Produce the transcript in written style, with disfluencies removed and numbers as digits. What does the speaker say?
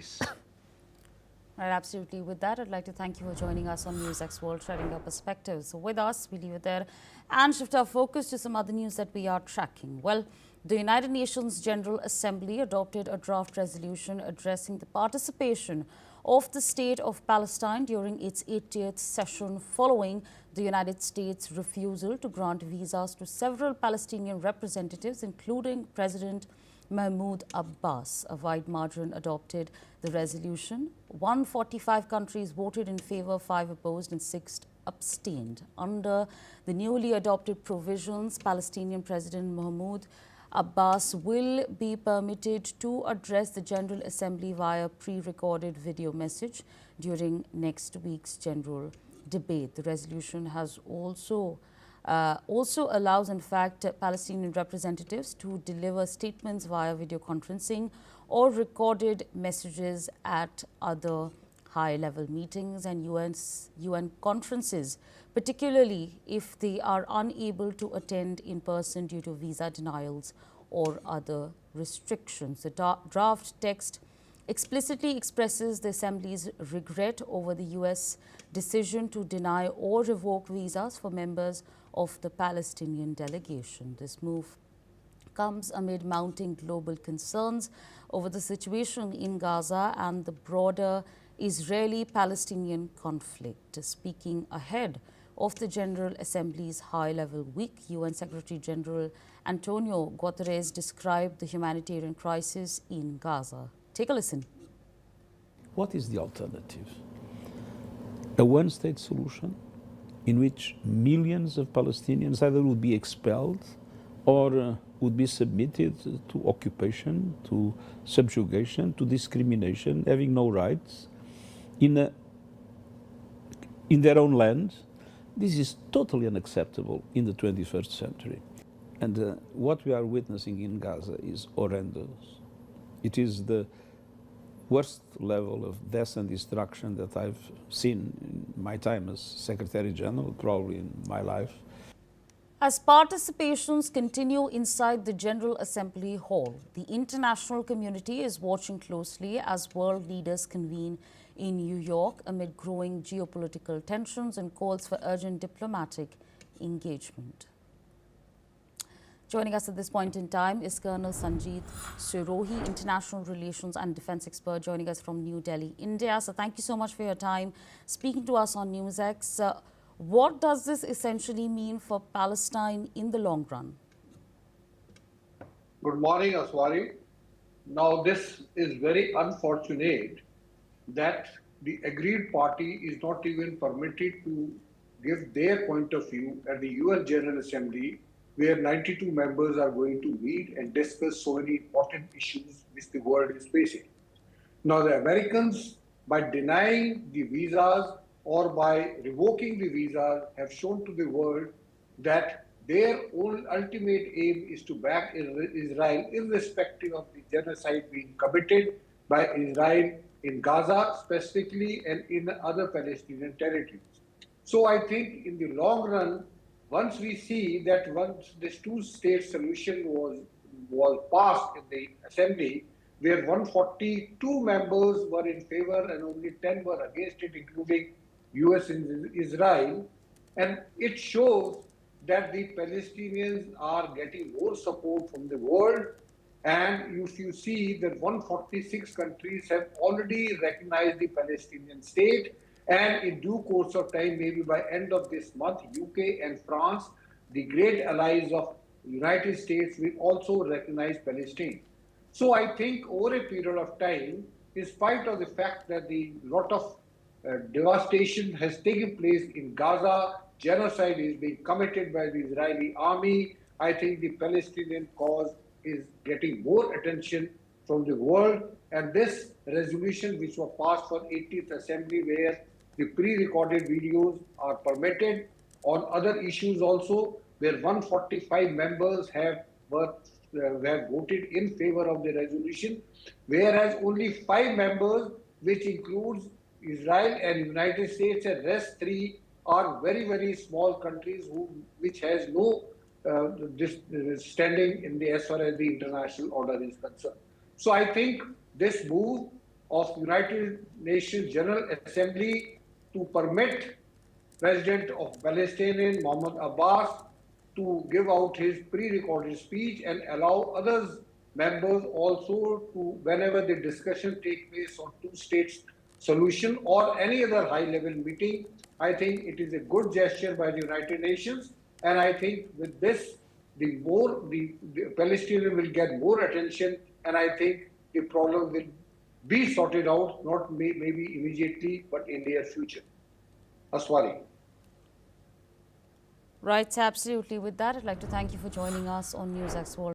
case. Right, absolutely. With that, I'd like to thank you for joining us on NewsX World, sharing your perspectives. So with us, we leave it there and shift our focus to some other news that we are tracking. Well, the United Nations General Assembly adopted a draft resolution addressing the participation of the state of Palestine during its 80th session following the United States' refusal to grant visas to several Palestinian representatives, including President Mahmoud Abbas. A wide margin adopted the resolution. 145 countries voted in favor, 5 opposed and 6 abstained. Under the newly adopted provisions, Palestinian President Mahmoud Abbas will be permitted to address the General Assembly via pre-recorded video message during next week's general debate. The resolution has also allows, in fact, Palestinian representatives to deliver statements via video conferencing or recorded messages at other high-level meetings and UN conferences, particularly if they are unable to attend in person due to visa denials or other restrictions. The draft text explicitly expresses the Assembly's regret over the U.S. decision to deny or revoke visas for members of the Palestinian delegation. This move comes amid mounting global concerns over the situation in Gaza and the broader Israeli-Palestinian conflict. Speaking ahead of the General Assembly's high-level week, UN Secretary-General Antonio Guterres described the humanitarian crisis in Gaza. Take a listen. What is the alternative? A one-state solution in which millions of Palestinians either would be expelled or would be submitted to occupation, to subjugation, to discrimination, having no rights in their own land. This is totally unacceptable in the 21st century. And what we are witnessing in Gaza is horrendous. It is the worst level of death and destruction that I've seen in my time as Secretary General, probably in my life. As participations continue inside the General Assembly Hall, the international community is watching closely as world leaders convene in New York amid growing geopolitical tensions and calls for urgent diplomatic engagement. Joining us at this point in time is Colonel Sanjeet Sirohi, International Relations and Defense Expert, joining us from New Delhi, India. So thank you so much for your time speaking to us on NewsX. What does this essentially mean for Palestine in the long run? Good morning, Aswari. Now, this is very unfortunate that the agreed party is not even permitted to give their point of view at the UN General Assembly, where 92 members are going to meet and discuss so many important issues which the world is facing. Now, the Americans, by denying the visas or by revoking the visas, have shown to the world that their own ultimate aim is to back Israel, irrespective of the genocide being committed by Israel in Gaza specifically and in other Palestinian territories. So I think in the long run, once we see that once this two-state solution was passed in the Assembly, where 142 members were in favor and only 10 were against it, including US and Israel, and it shows that the Palestinians are getting more support from the world. And if you see that 146 countries have already recognized the Palestinian state, and in due course of time, maybe by end of this month, UK and France, the great allies of the United States, will also recognize Palestine. So I think over a period of time, in spite of the fact that the lot of devastation has taken place in Gaza, genocide is being committed by the Israeli army, I think the Palestinian cause is getting more attention from the world. And this resolution, which was passed for 80th Assembly, where the pre-recorded videos are permitted on other issues also, where 145 members have voted in favor of the resolution, whereas only 5 members, which includes Israel and United States, and rest 3 are very, very small countries which has no standing in the as far as the international order is concerned. So I think this move of United Nations General Assembly to permit President of Palestine, Mahmoud Abbas, to give out his pre-recorded speech and allow others members also to, whenever the discussion take place on two states solution or any other high-level meeting. I think it is a good gesture by the United Nations, and I think with this, the Palestinians will get more attention, and I think the problem will be sorted out, not maybe immediately, but in near future. Aswari. Right, absolutely. With that, I'd like to thank you for joining us on NewsX World.